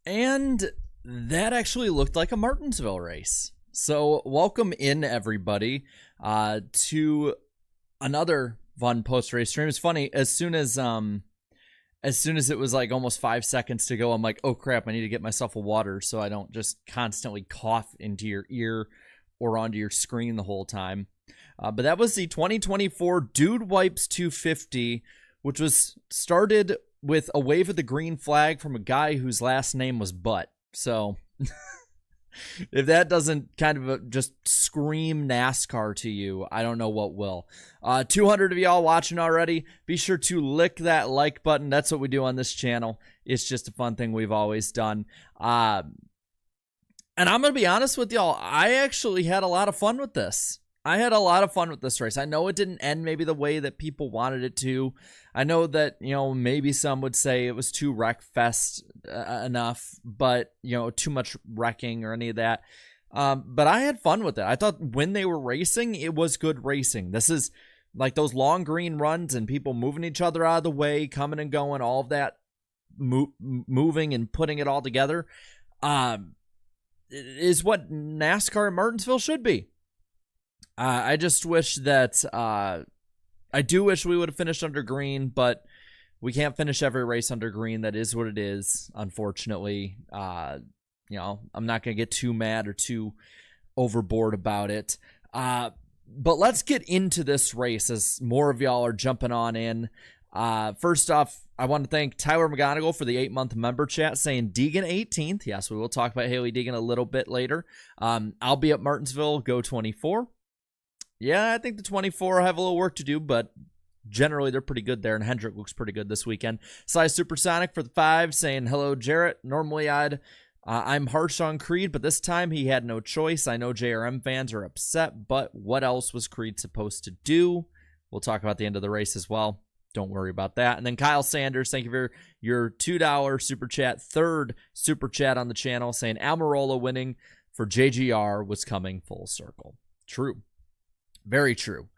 And that actually looked like a Martinsville race. So welcome in, everybody, to another fun post-race stream. It's funny, as soon as it was like almost 5 seconds to go, I'm like, oh crap, I need to get myself a water so I don't just constantly cough into your ear or onto your screen the whole time. But that was the 2024 Dude Wipes 250, which was started with a wave of the green flag from a guy whose last name was Butt. So if that doesn't kind of just scream NASCAR to you, I don't know what will. 200 of y'all watching already. Be sure to lick that like button. That's what we do on this channel. It's just a fun thing we've always done. And I'm going to be honest with y'all, I actually had a lot of fun with this. I had a lot of fun with this race. I know it didn't end maybe the way that people wanted it to. I know that, maybe some would say it was too wreck fest enough, but, too much wrecking or any of that. But I had fun with it. I thought when they were racing, it was good racing. This is like those long green runs and people moving each other out of the way, coming and going, all of that moving and putting it all together is what NASCAR at Martinsville should be. I just wish that I do wish we would have finished under green, but we can't finish every race under green. That is what it is, unfortunately. I'm not going to get too mad or too overboard about it. But let's get into this race as more of y'all are jumping on in. First off, I want to thank Tyler McGonigal for the 8-month member chat saying Deegan 18th. Yes, we will talk about Haley Deegan a little bit later. I'll be at Martinsville, go 24. Yeah, I think the 24 have a little work to do, but generally they're pretty good there, and Hendrick looks pretty good this weekend. Cy Supersonic for the 5 saying, hello, Jarrett. Normally I'm harsh on Creed, but this time he had no choice. I know JRM fans are upset, but what else was Creed supposed to do? We'll talk about the end of the race as well. Don't worry about that. And then Kyle Sanders, thank you for your $2 super chat, third super chat on the channel, saying Almirola winning for JGR was coming full circle. True. Very true.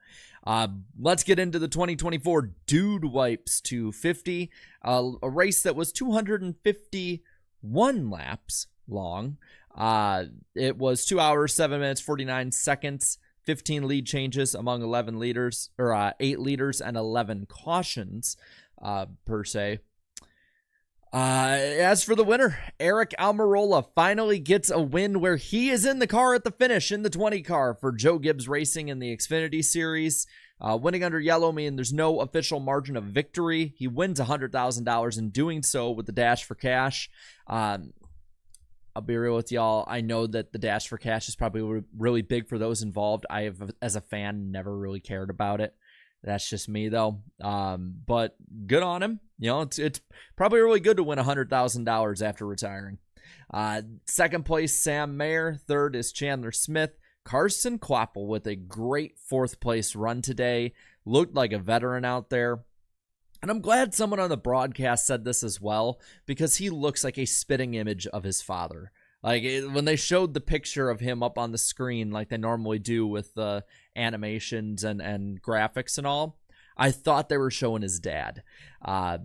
Let's get into the 2024 Dude Wipes 250, a race that was 251 laps long. It was 2 hours, 7 minutes, 49 seconds, 15 lead changes among 11 leaders, or 8 leaders and 11 cautions per se. As for the winner, Eric Almirola finally gets a win where he is in the car at the finish in the 20 car for Joe Gibbs Racing in the Xfinity Series. Winning under yellow means there's no official margin of victory. He wins $100,000 in doing so with the Dash for Cash. I'll be real with y'all. I know that the Dash for Cash is probably really big for those involved. I have, as a fan, never really cared about it. That's just me, though. But good on him. It's probably really good to win $100,000 after retiring. Second place, Sam Mayer. Third is Chandler Smith. Carson Quapple with a great fourth place run today. Looked like a veteran out there. And I'm glad someone on the broadcast said this as well, because he looks like a spitting image of his father. Like, when they showed the picture of him up on the screen like they normally do with the animations and graphics and all, I thought they were showing his dad.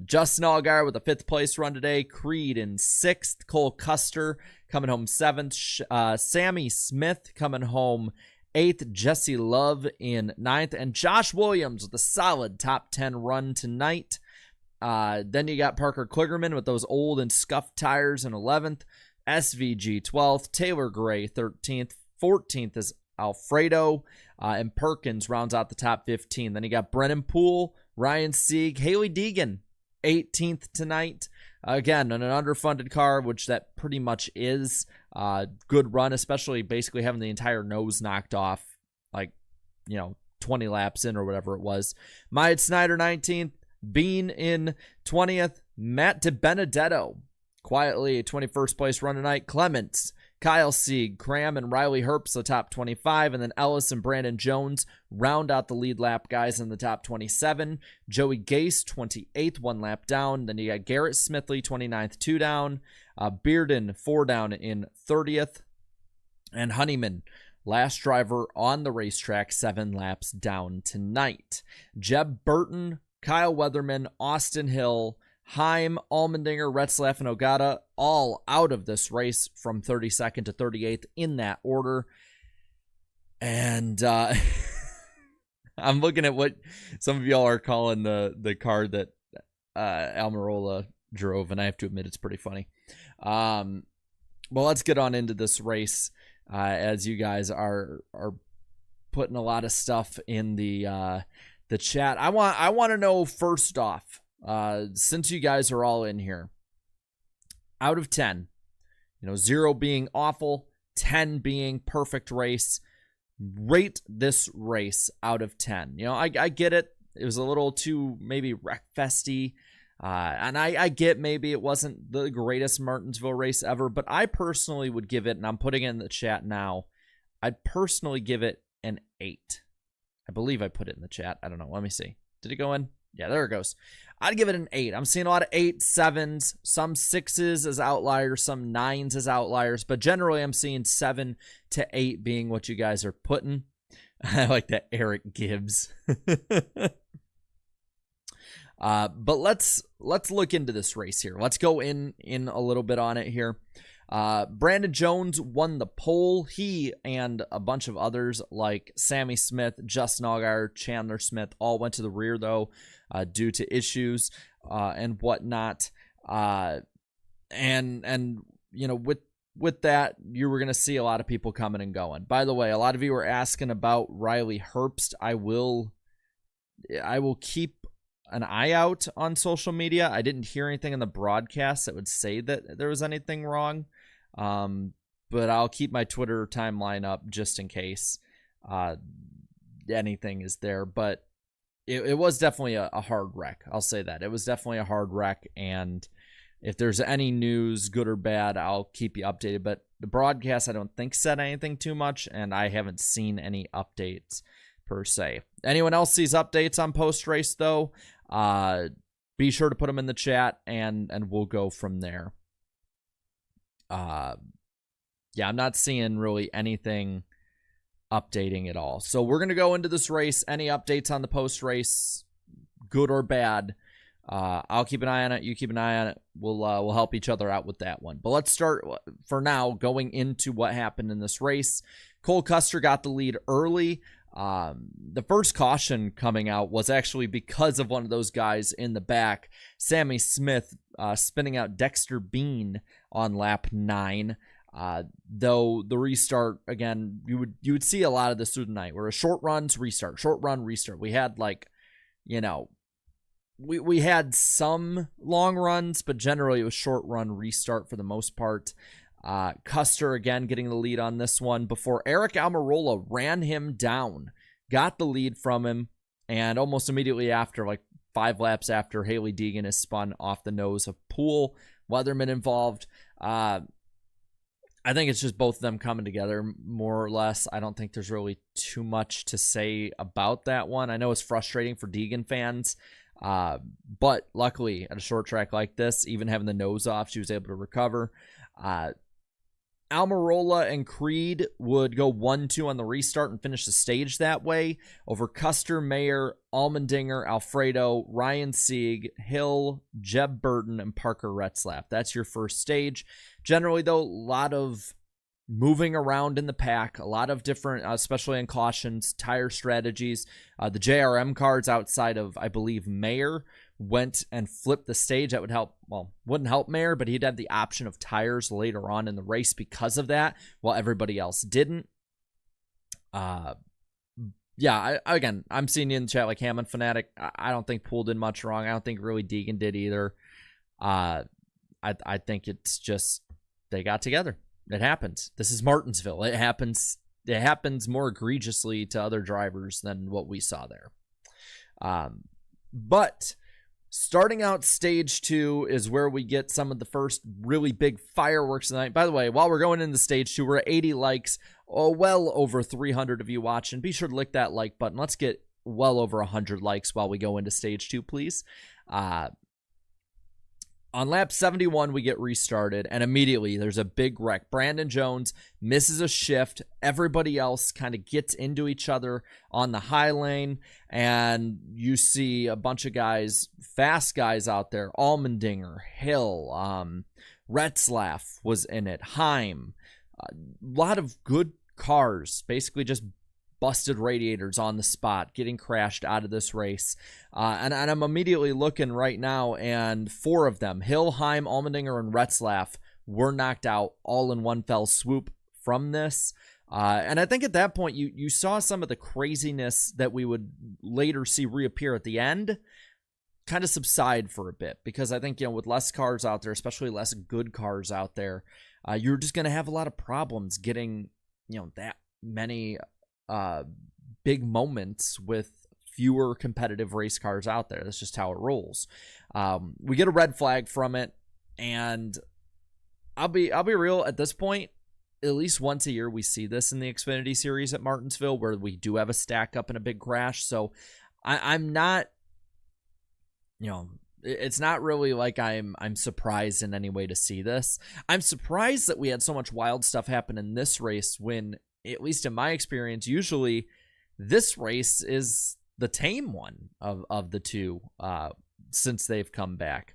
Justin Allgaier with a 5th place run today. Creed in 6th. Cole Custer coming home 7th. Sammy Smith coming home 8th. Jesse Love in 9th. And Josh Williams with a solid top 10 run tonight. Then you got Parker Kligerman with those old and scuffed tires in 11th. SVG 12th, Taylor Gray 13th, 14th is Alfredo, and Perkins rounds out the top 15. Then you got Brennan Poole, Ryan Sieg, Haley Deegan 18th tonight. Again, on an underfunded car, which that pretty much is. Good run, especially basically having the entire nose knocked off, 20 laps in or whatever it was. Myatt Snyder 19th, Bean in 20th, Matt DiBenedetto quietly, 21st place run tonight. Clements, Kyle Sieg, Cram, and Riley Herpst, the top 25. And then Ellis and Brandon Jones round out the lead lap guys in the top 27. Joey Gase, 28th, 1 lap down. Then you got Garrett Smithley, 29th, 2 down. Bearden, 4 down in 30th. And Honeyman, last driver on the racetrack, 7 laps down tonight. Jeb Burton, Kyle Weatherman, Austin Hill, Heim, Allmendinger, Retzlaff, and Ogata all out of this race from 32nd to 38th in that order. And I'm looking at what some of y'all are calling the car that Almirola drove, and I have to admit it's pretty funny. Well, let's get on into this race as you guys are putting a lot of stuff in the chat. I want to know first off, since you guys are all in here, out of 10, 0 being awful, 10 being perfect race, rate this race out of 10. I get it. It was a little too maybe wreck-festy. And I get maybe it wasn't the greatest Martinsville race ever, but I personally would give it, and I'm putting it in the chat now, I'd personally give it an 8. I believe I put it in the chat. I don't know. Let me see. Did it go in? Yeah, there it goes. I'd give it an 8. I'm seeing a lot of 8s, 7s, some 6s as outliers, some 9s as outliers, but generally I'm seeing 7 to 8 being what you guys are putting. I like that Eric Gibbs. But let's look into this race here. Let's go in a little bit on it here. Brandon Jones won the pole. He and a bunch of others like Sammy Smith, Justin Allgaier, Chandler Smith all went to the rear though, due to issues and whatnot. And with that, you were going to see a lot of people coming and going. By the way, a lot of you were asking about Riley Herpst. I will keep an eye out on social media. I didn't hear anything in the broadcast that would say that there was anything wrong. But I'll keep my Twitter timeline up just in case anything is there. But it was definitely a hard wreck. I'll say that. It was definitely a hard wreck. And if there's any news, good or bad, I'll keep you updated. But the broadcast, I don't think said anything too much, and I haven't seen any updates per se. Anyone else sees updates on post-race, though, be sure to put them in the chat, and we'll go from there. Yeah, I'm not seeing really anything updating at all. So we're going to go into this race. Any updates on the post-race, good or bad, I'll keep an eye on it. You keep an eye on it. We'll help each other out with that one. But let's start, for now, going into what happened in this race. Cole Custer got the lead early. The first caution coming out was actually because of one of those guys in the back, Sammy Smith, spinning out Dexter Bean on lap 9. Though the restart, again, you would see a lot of this through the night, where a short runs, restart, short run, restart. We had we had some long runs, but generally it was short run, restart for the most part. Custer, again, getting the lead on this one before Eric Almirola ran him down, got the lead from him, and almost immediately after, like 5 laps after, Haley Deegan is spun off the nose of Poole. Weatherman involved. I think it's just both of them coming together, more or less. I don't think there's really too much to say about that one. I know it's frustrating for Deegan fans, but luckily at a short track like this, even having the nose off, she was able to recover. Almirola and Creed would go 1-2 on the restart and finish the stage that way over Custer, Mayer, Allmendinger, Alfredo, Ryan Sieg, Hill, Jeb Burton, and Parker Retzlaff. That's your first stage. Generally, though, a lot of moving around in the pack, a lot of different, especially in cautions, tire strategies. The JRM cards outside of, I believe, Mayer went and flipped the stage. That would help, well, wouldn't help Mayer, but he'd have the option of tires later on in the race because of that, while everybody else didn't. Yeah, I'm seeing you in the chat like Hammond Fanatic. I don't think Poole did much wrong. I don't think really Deegan did either. I think it's just they got together. It happens. This is Martinsville. It happens more egregiously to other drivers than what we saw there. But starting out stage 2 is where we get some of the first really big fireworks of the night. By the way, while we're going into stage 2, we're at 80 likes. Oh, well over 300 of you watching. Be sure to lick that like button. Let's get well over 100 likes while we go into stage 2, please. On lap 71, we get restarted, and immediately there's a big wreck. Brandon Jones misses a shift. Everybody else kind of gets into each other on the high lane, and you see a bunch of guys, fast guys out there. Allmendinger, Hill, Retzlaff was in it, Heim. A lot of good cars, basically just busted radiators on the spot, getting crashed out of this race. And I'm immediately looking right now, and 4 of them, Hill, Heim, Allmendinger, and Retzlaff, were knocked out all in one fell swoop from this. And I think at that point, you saw some of the craziness that we would later see reappear at the end kind of subside for a bit, because I think, with less cars out there, especially less good cars out there, you're just going to have a lot of problems getting, that many big moments with fewer competitive race cars out there. That's just how it rolls. We get a red flag from it, and I'll be real at this point. At least once a year we see this in the Xfinity Series at Martinsville, where we do have a stack up and a big crash. So I'm not, it's not really like I'm surprised in any way to see this. I'm surprised that we had so much wild stuff happen in this race when, at least in my experience, usually this race is the tame one of the two since they've come back.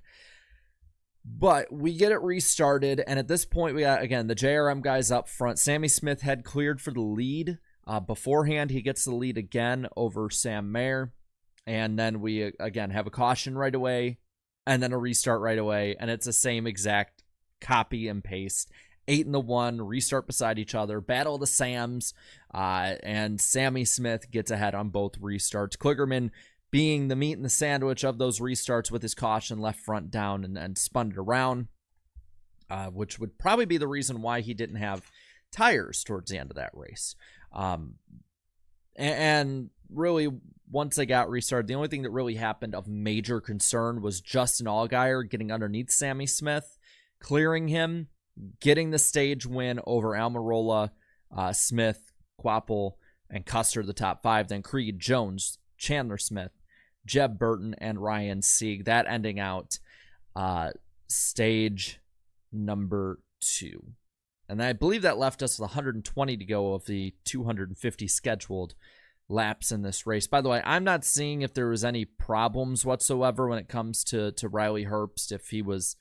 But we get it restarted, and at this point we got, again, the JRM guys up front. Sammy Smith had cleared for the lead. Beforehand, he gets the lead again over Sam Mayer, and then we, again, have a caution right away, and then a restart right away, and it's the same exact copy and paste. 8 in the 1, restart beside each other, battle of the Sams, and Sammy Smith gets ahead on both restarts. Kligerman being the meat and the sandwich of those restarts with his caution left front down and spun it around, which would probably be the reason why he didn't have tires towards the end of that race. And really, once they got restarted, the only thing that really happened of major concern was Justin Allgaier getting underneath Sammy Smith, clearing him, getting the stage win over Almirola, Smith, Quapple, and Custer, the top 5. Then Creed, Jones, Chandler Smith, Jeb Burton, and Ryan Sieg. That ending out stage number 2. And I believe that left us with 120 to go of the 250 scheduled laps in this race. By the way, I'm not seeing if there was any problems whatsoever when it comes to Riley Herpst, if he was,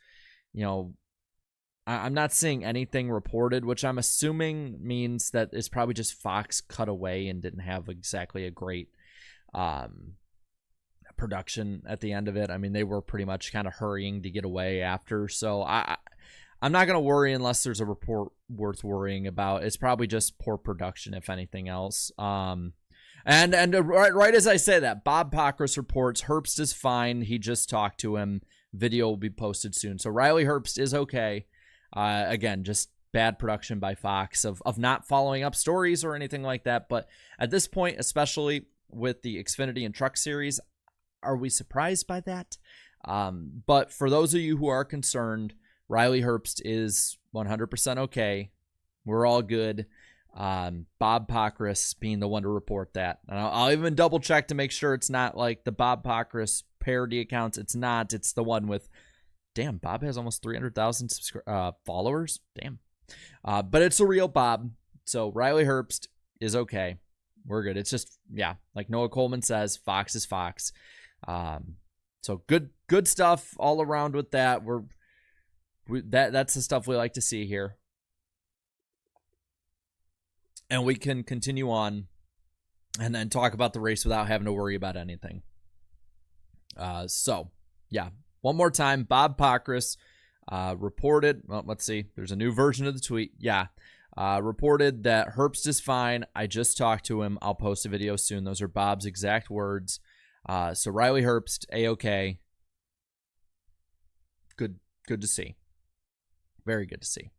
I'm not seeing anything reported, which I'm assuming means that it's probably just Fox cut away and didn't have exactly a great production at the end of it. I mean, they were pretty much kind of hurrying to get away after, so I'm not going to worry unless there's a report worth worrying about. It's probably just poor production, if anything else. And right as I say that, Bob Pockrass reports Herbst is fine. He just talked to him. Video will be posted soon. So Riley Herbst is okay. Again, just bad production by Fox of not following up stories or anything like that. But at this point, especially with the Xfinity and Truck Series, are we surprised by that? But for those of you who are concerned, Riley Herbst is 100% okay. We're all good. Bob Pockrass being the one to report that. And I'll even double check to make sure it's not like the Bob Pockrass parody accounts. It's not. It's the one with, damn, Bob has almost 300,000 followers. Damn. But it's a real Bob. So Riley Herbst is okay. We're good. It's just, yeah, like Noah Coleman says, Fox is Fox. So good stuff all around with that. That's the stuff we like to see here. And we can continue on and then talk about the race without having to worry about anything. So, yeah, one more time, Bob Pockrass reported, well, let's see, there's a new version of the tweet. Yeah, reported that Herbst is fine. I just talked to him. I'll post a video soon. Those are Bob's exact words. So Riley Herbst, A-okay. Good to see. Very good to see.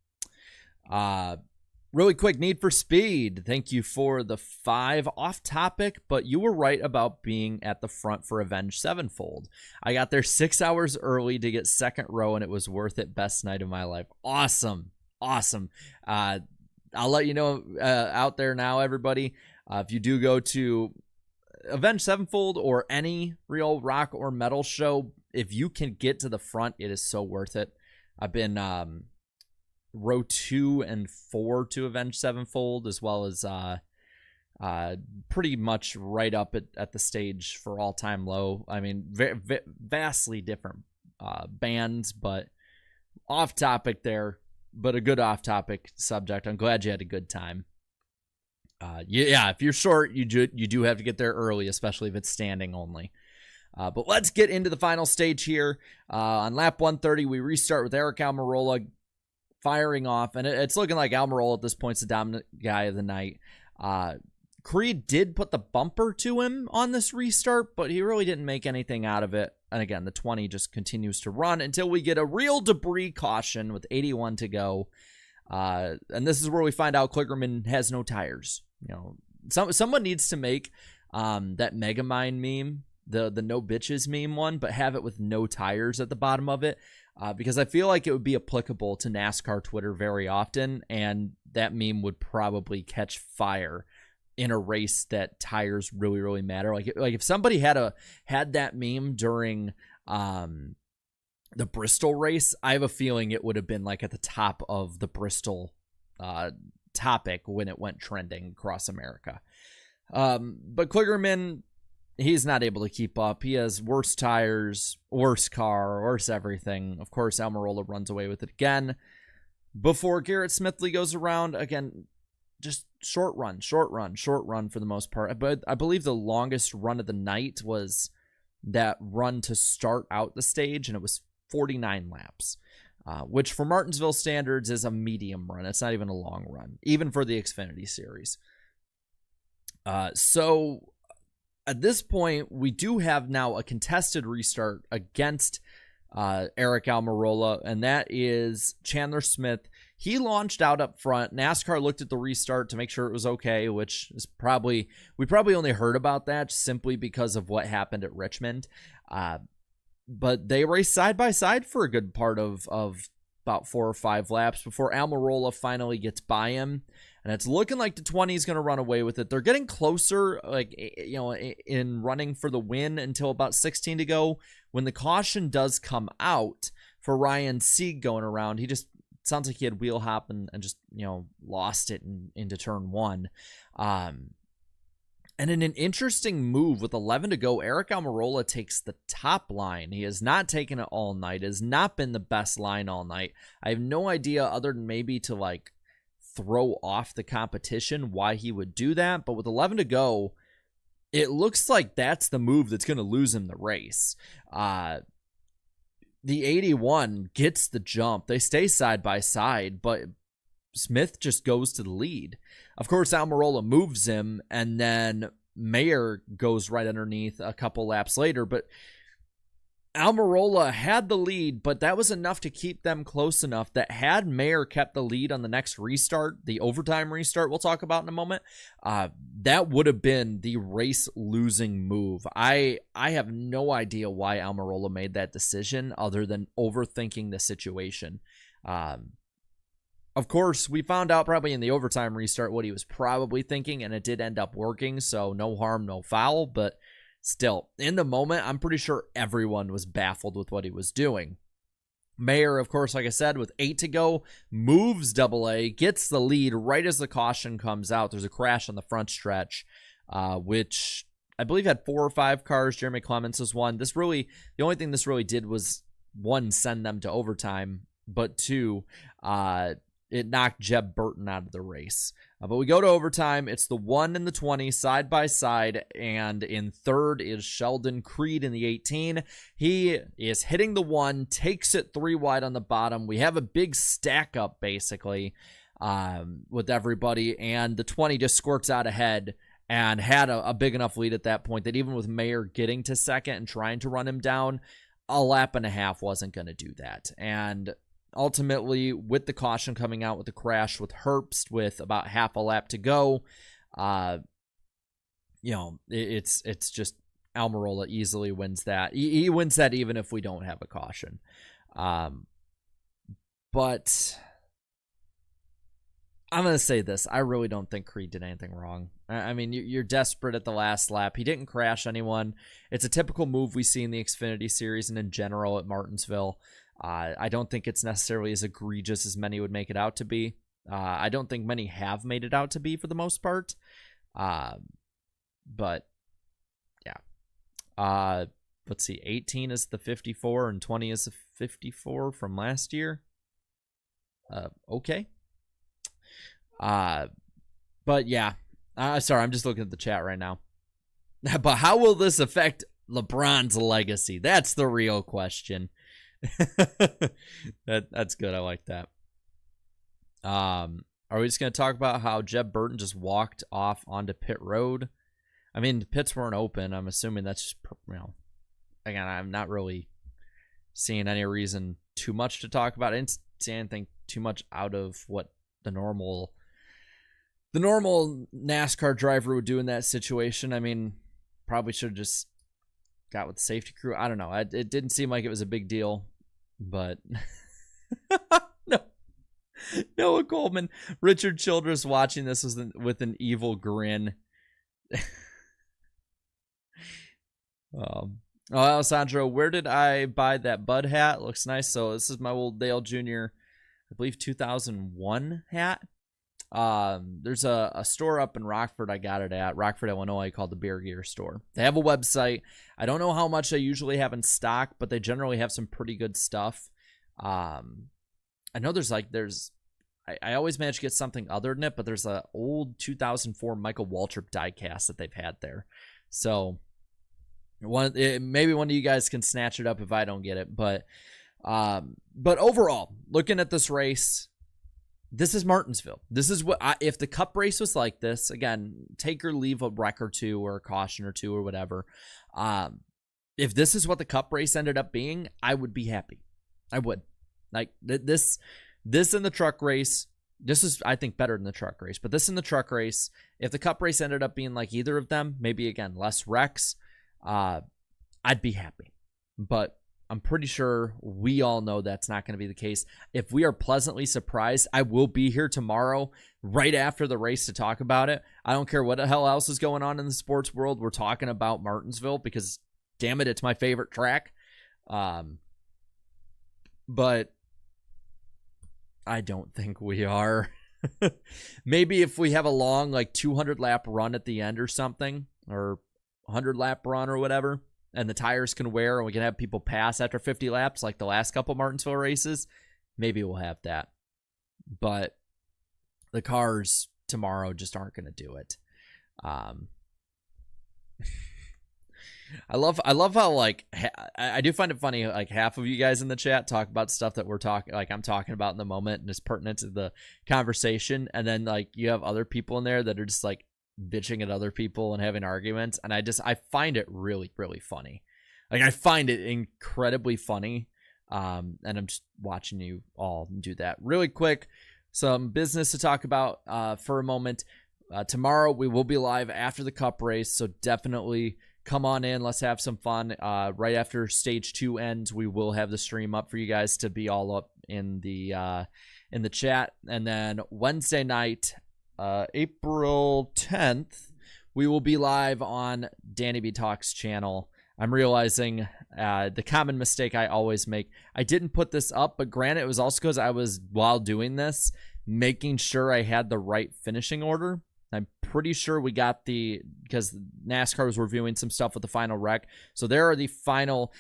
Really quick, Need for Speed. Thank you for the 5. Off topic, but you were right about being at the front for Avenged Sevenfold. I got there 6 hours early to get second row, and it was worth it. Best night of my life. Awesome. I'll let you know out there now, everybody. If you do go to Avenged Sevenfold or any real rock or metal show, if you can get to the front, it is so worth it. I've been row 2 and 4 to Avenged Sevenfold, as well as pretty much right up at the stage for All Time Low. I mean, vastly different bands, but off topic there, but a good off topic subject. I'm glad you had a good time. Yeah, if you're short, you do have to get there early, especially if it's standing only. But let's get into the final stage here. On lap 130, we restart with Aric Almirola firing off, and it's looking like Almirola at this point's the dominant guy of the night. Creed did put the bumper to him on this restart, but he really didn't make anything out of it. And again, the 20 just continues to run until we get a real debris caution with 81 to go. And this is where we find out Kligerman has no tires. You know, someone needs to make that Megamind meme, the no bitches meme one, but have it with no tires at the bottom of it. Because I feel like it would be applicable to NASCAR Twitter very often, and that meme would probably catch fire in a race that tires really, really matter. Like if somebody had that meme during the Bristol race, I have a feeling it would have been like at the top of the Bristol topic when it went trending across America. But Kligerman, he's not able to keep up. He has worse tires, worse car, worse everything. Of course, Almirola runs away with it again before Garrett Smithley goes around. Again, just short run for the most part. But I believe the longest run of the night was that run to start out the stage, and it was 49 laps, which for Martinsville standards is a medium run. It's not even a long run, even for the Xfinity Series. So at this point, we do have now a contested restart against Aric Almirola, and that is Chandler Smith. He launched out up front. NASCAR looked at the restart to make sure it was okay, which is we probably only heard about that simply because of what happened at Richmond. But they raced side by side for a good part of about 4 or 5 laps before Almirola finally gets by him. And it's looking like the 20 is going to run away with it. They're getting closer, like, you know, in running for the win until about 16 to go. When the caution does come out for Ryan Sieg going around, he just sounds like he had wheel hop and just, you know, lost it into turn 1. And in an interesting move with 11 to go, Aric Almirola takes the top line. He has not taken it all night. It has not been the best line all night. I have no idea, other than maybe to like throw off the competition, why he would do that. But with 11 to go, it looks like that's the move that's going to lose him the race. The 81 gets the jump. They stay side by side, but Smith just goes to the lead. Of course, Almirola moves him, and then Mayer goes right underneath a couple laps later. But Almirola had the lead, but that was enough to keep them close enough that had Mayer kept the lead on the next restart, the overtime restart we'll talk about in a moment, that would have been the race-losing move. I have no idea why Almirola made that decision other than overthinking the situation. Of course, we found out probably in the overtime restart what he was probably thinking, and it did end up working, so no harm, no foul, but still, in the moment, I'm pretty sure everyone was baffled with what he was doing. Mayer, of course, like I said, with 8 to go, moves AA, gets the lead right as the caution comes out. There's a crash on the front stretch, which I believe had 4 or 5 cars. Jeremy Clements was one. The only thing this really did was, 1, send them to overtime, but 2, it knocked Jeb Burton out of the race. But we go to overtime. It's the 1 and the 20 side by side, and in third is Sheldon Creed in the 18. He is hitting the 1, takes it 3 wide on the bottom. We have a big stack up basically with everybody, and the 20 just squirts out ahead and had a big enough lead at that point that even with Mayer getting to second and trying to run him down, a lap and a half wasn't going to do that. And ultimately, with the caution coming out with the crash with Herpst with about half a lap to go, you know, it's just Almirola easily wins that. He wins that even if we don't have a caution. But I'm going to say this. I really don't think Creed did anything wrong. I mean, you're desperate at the last lap. He didn't crash anyone. It's a typical move we see in the Xfinity Series and in general at Martinsville. I don't think it's necessarily as egregious as many would make it out to be. I don't think many have made it out to be for the most part. But, yeah. Let's see. 18 is the 54 and 20 is the 54 from last year. Okay. But yeah, sorry, I'm just looking at the chat right now. But how will this affect LeBron's legacy? That's the real question. That's good. I like that. Are we just going to talk about how Jeb Burton just walked off onto pit road? I mean, the pits weren't open. I'm assuming that's just, again, I'm not really seeing any reason too much to talk about. I didn't see anything too much out of what the normal NASCAR driver would do in that situation. I mean, probably should have just got with the safety crew. I don't know. It didn't seem like it was a big deal, but no. Noah Coleman, Richard Childress watching this with an evil grin. Alessandro, where did I buy that Bud hat? Looks nice. So this is my old Dale Jr., I believe 2001 hat. There's a store up in Rockford I got it at, Rockford, Illinois, called the Beer Gear Store. They have a website. I don't know how much they usually have in stock, but they generally have some pretty good stuff. I know I always manage to get something other than it, but there's a old 2004 Michael Waltrip diecast that they've had there. So maybe one of you guys can snatch it up if I don't get it. But overall, looking at this race, this is Martinsville. This is what if the Cup race was like this, again, take or leave a wreck or two or a caution or two or whatever. If this is what the Cup race ended up being, I would be happy. I would. Like this in the truck race, this is, I think, better than the truck race. But this in the truck race, if the Cup race ended up being like either of them, maybe, again, less wrecks, I'd be happy. But I'm pretty sure we all know that's not going to be the case. If we are pleasantly surprised, I will be here tomorrow right after the race to talk about it. I don't care what the hell else is going on in the sports world. We're talking about Martinsville because, damn it, it's my favorite track. But I don't think we are. Maybe if we have a long, like 200 lap run at the end or something, or 100 lap run or whatever, and the tires can wear and we can have people pass after 50 laps like the last couple Martinsville races, maybe we'll have that. But the cars tomorrow just aren't going to do it. I love how, like, I do find it funny, like, half of you guys in the chat talk about stuff that I'm talking about in the moment and is pertinent to the conversation, and then, like, you have other people in there that are just, like, bitching at other people and having arguments, and I find it really, really funny. Like, I find it incredibly funny, and I'm just watching you all do that. Really quick, some business to talk about for a moment. Tomorrow we will be live after the Cup race, so definitely come on in. Let's have some fun. Right after stage 2 ends, we will have the stream up for you guys to be all up in the chat. And then Wednesday night, April 10th, we will be live on Danny B Talks channel. I'm realizing the common mistake I always make. I didn't put this up, but granted, it was also because I was, while doing this, making sure I had the right finishing order. I'm pretty sure we got because NASCAR was reviewing some stuff with the final wreck. So there are the final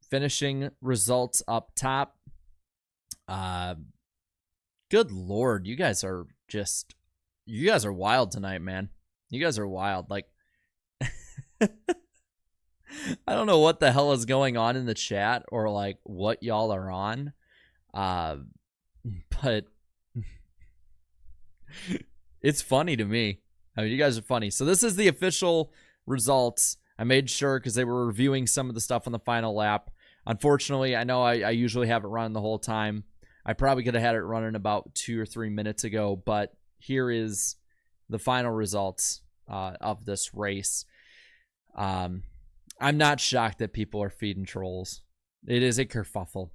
finishing results up top. Good Lord, you guys are wild tonight, man. You guys are wild. Like, I don't know what the hell is going on in the chat or like what y'all are on. But it's funny to me. I mean, you guys are funny. So this is the official results. I made sure because they were reviewing some of the stuff on the final lap. Unfortunately, I know I usually have it running the whole time. I probably could have had it running about 2 or 3 minutes ago, but here is the final results of this race. I'm not shocked that people are feeding trolls. It is a kerfuffle.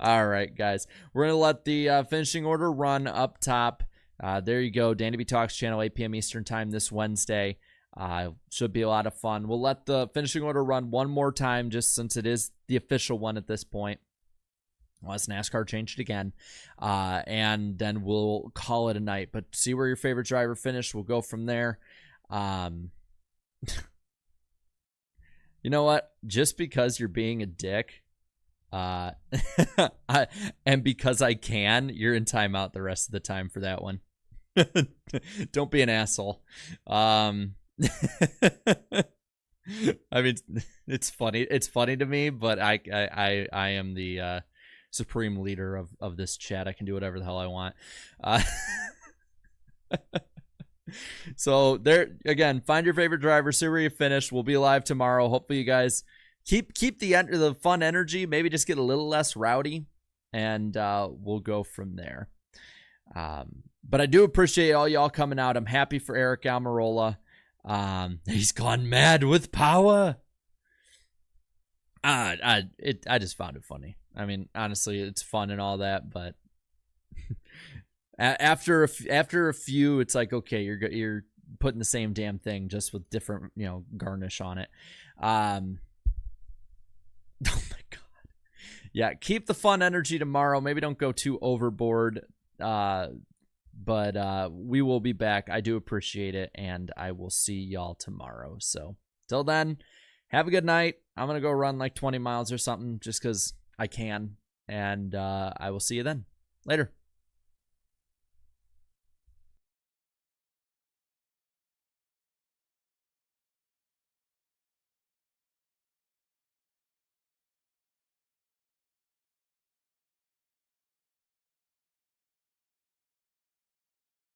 All right, guys. We're going to let the finishing order run up top. There you go. Danny B Talks channel, 8 p.m. Eastern time this Wednesday. Should be a lot of fun. We'll let the finishing order run one more time just since it is the official one at this point. Unless NASCAR changed it again. And then we'll call it a night. But see where your favorite driver finished. We'll go from there. You know what? Just because you're being a dick, and because I can, you're in timeout the rest of the time for that one. Don't be an asshole. I mean, it's funny. It's funny to me, but I am the supreme leader of this chat. I can do whatever the hell I want. So there again, find your favorite driver, see where you finish. We'll be live tomorrow. Hopefully you guys keep the fun energy, maybe just get a little less rowdy, and we'll go from there. But I do appreciate all y'all coming out. I'm happy for Eric Almirola. He's gone mad with power. I just found it funny. I mean, honestly, it's fun and all that, but after a few, it's like, okay, you're putting the same damn thing just with different, garnish on it. Oh my god. Yeah, keep the fun energy tomorrow. Maybe don't go too overboard. But we will be back. I do appreciate it, and I will see y'all tomorrow. So till then, have a good night. I'm gonna go run like 20 miles or something just because I can, and I will see you then. Later.